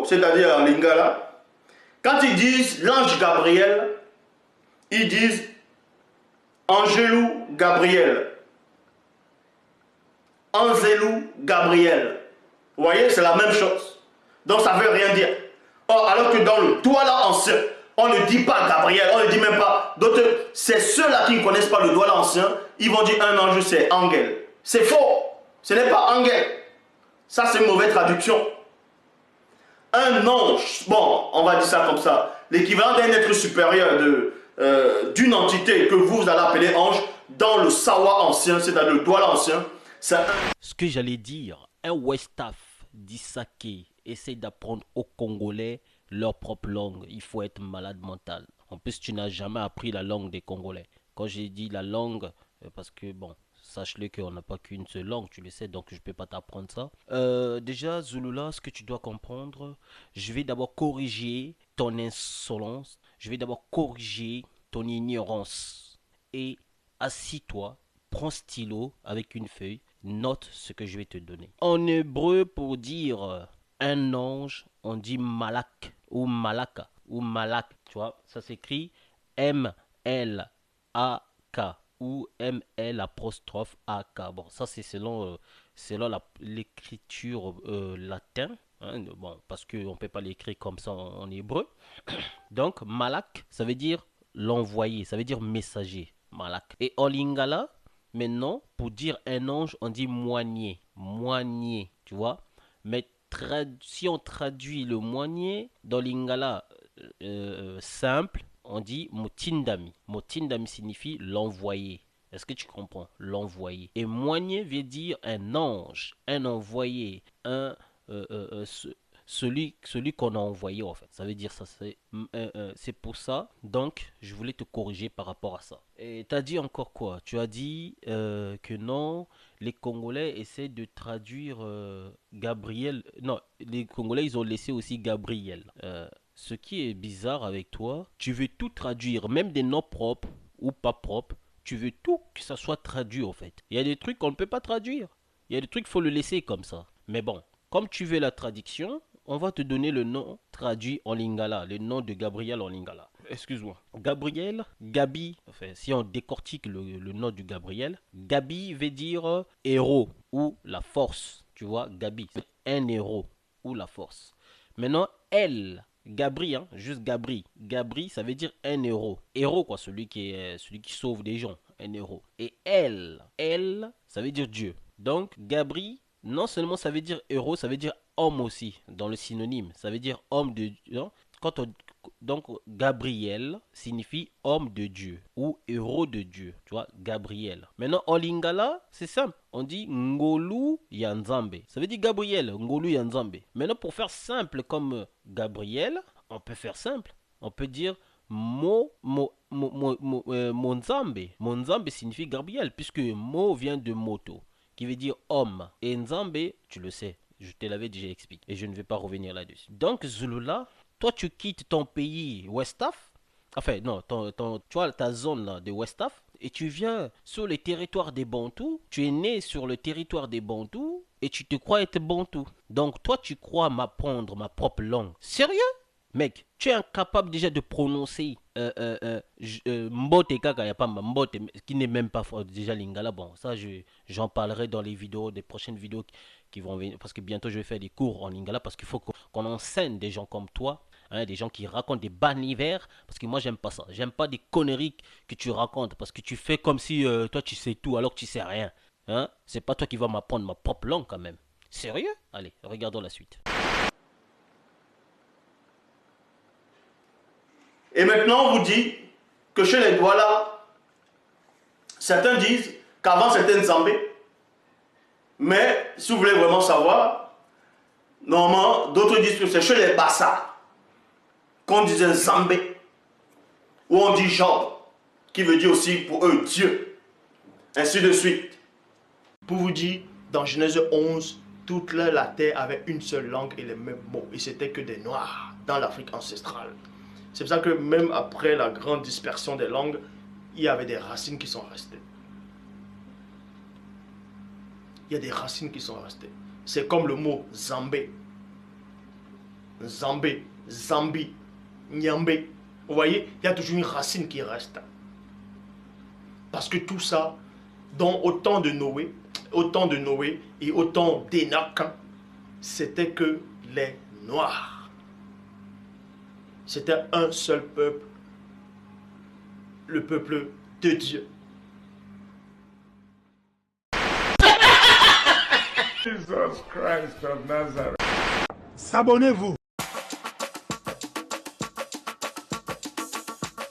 hébreu, c'est-à-dire en lingala, quand ils disent l'ange Gabriel, ils disent Angelou Gabriel. Angelou Gabriel. Vous voyez, c'est la même chose. Donc ça ne veut rien dire. Or, alors que dans le Douala ancien, on ne dit pas Gabriel, on ne dit même pas. D'autres, c'est ceux-là qui ne connaissent pas le Douala ancien, ils vont dire un ange, c'est Angel. C'est faux. Ce n'est pas Angel. Ça, c'est une mauvaise traduction. Un ange, bon, on va dire ça comme ça, l'équivalent d'un être supérieur d'une entité que vous allez appeler ange, dans le Sawa ancien, c'est-à-dire le Douala ancien, c'est un... Ce que j'allais dire, un Westaf d'Issaké essaie d'apprendre aux Congolais leur propre langue. Il faut être malade mental. En plus, tu n'as jamais appris la langue des Congolais. Quand j'ai dit la langue, parce que bon, sache-le qu'on n'a pas qu'une seule langue, tu le sais, donc je ne peux pas t'apprendre ça. Déjà, Zulula, ce que tu dois comprendre, je vais d'abord corriger ton insolence, je vais d'abord corriger ton ignorance. Et assis-toi, prends stylo avec une feuille, note ce que je vais te donner. En hébreu, pour dire un ange, on dit malak ou malaka ou malak. Tu vois, ça s'écrit M-L-A-K ou M-L apostrophe A-K. Bon, ça c'est selon l'écriture latin. Hein, bon, parce qu'on ne peut pas l'écrire comme ça en hébreu. Donc, malak, ça veut dire l'envoyé, ça veut dire messager. Malak. Et en lingala, maintenant, pour dire un ange, on dit moigné. Moigné, tu vois. Mais si on traduit le moigné dans lingala simple, on dit motindami. Motindami signifie l'envoyé. Est-ce que tu comprends? L'envoyé. Et moigné veut dire un ange, un envoyé, celui qu'on a envoyé en fait. Ça veut dire ça. C'est pour ça. Donc, je voulais te corriger par rapport à ça. Et tu as dit encore quoi? Tu as dit que non, les Congolais essaient de traduire Gabriel. Non, les Congolais, ils ont laissé aussi Gabriel. Ce qui est bizarre avec toi, tu veux tout traduire, même des noms propres ou pas propres. Tu veux tout que ça soit traduit en fait. Il y a des trucs qu'on ne peut pas traduire. Il y a des trucs qu'il faut le laisser comme ça. Mais bon, comme tu veux la traduction, on va te donner le nom traduit en lingala, le nom de Gabriel en lingala. Excuse-moi. Gabriel, Gabi, enfin, si on décortique le nom du Gabriel, Gabi veut dire héros ou la force. Tu vois, Gabi, c'est un héros ou la force. Maintenant, elle, Gabri, hein, juste Gabri. Gabri, ça veut dire un héros. Héros, quoi, celui qui sauve des gens. Un héros. Et elle, ça veut dire Dieu. Donc, Gabri, non seulement ça veut dire héros, ça veut dire homme aussi, dans le synonyme. Ça veut dire homme de Dieu. Donc, Gabriel signifie homme de Dieu ou héros de Dieu. Tu vois, Gabriel. Maintenant, en lingala, c'est simple. On dit Ngolu Yanzambe. Ça veut dire Gabriel, Ngolu Yanzambe. Maintenant, pour faire simple comme Gabriel, on peut faire simple. On peut dire Monzambe. Monzambe signifie Gabriel, puisque Mo vient de moto, qui veut dire homme. Et Nzambe, tu le sais, je te l'avais déjà expliqué. Et je ne vais pas revenir là-dessus. Donc, Zulula, toi, tu quittes ton pays Westaf. Enfin, non, tu vois ta zone là, de Westaf. Et tu viens sur le territoire des Bantous. Tu es né sur le territoire des Bantous. Et tu te crois être Bantou. Donc, toi, tu crois m'apprendre ma propre langue. Sérieux? Mec, tu es incapable déjà de prononcer Mbote Kaka, y a pas Mbote, qui n'est même pas déjà Lingala. Bon, ça, j'en parlerai dans les vidéos, des prochaines vidéos qui vont venir. Parce que bientôt, je vais faire des cours en Lingala. Parce qu'il faut qu'on enseigne des gens comme toi. Hein, des gens qui racontent des banivers. Parce que moi, j'aime pas ça. J'aime pas des conneries que tu racontes. Parce que tu fais comme si toi, tu sais tout alors que tu sais rien. Hein? C'est pas toi qui vas m'apprendre ma propre langue quand même. Sérieux? Allez, regardons la suite. Et maintenant, on vous dit que chez les Douala, certains disent qu'avant c'était Nzambé. Mais si vous voulez vraiment savoir, normalement, d'autres disent que c'est chez les Bassa qu'on disait Nzambé. Ou on dit Job, qui veut dire aussi pour eux Dieu. Ainsi de suite. Pour vous dire, dans Genèse 11, toute la terre avait une seule langue et les mêmes mots. Et c'était que des Noirs dans l'Afrique ancestrale. C'est pour ça que même après la grande dispersion des langues, il y avait des racines qui sont restées. Il y a des racines qui sont restées. C'est comme le mot Zambé. Zambé, Zambi, Nyambé. Vous voyez, il y a toujours une racine qui reste. Parce que tout ça, dans autant de Noé et autant d'Enoch, c'était que les Noirs. C'était un seul peuple, le peuple de Dieu. Jesus Christ of Nazareth. S'abonnez-vous.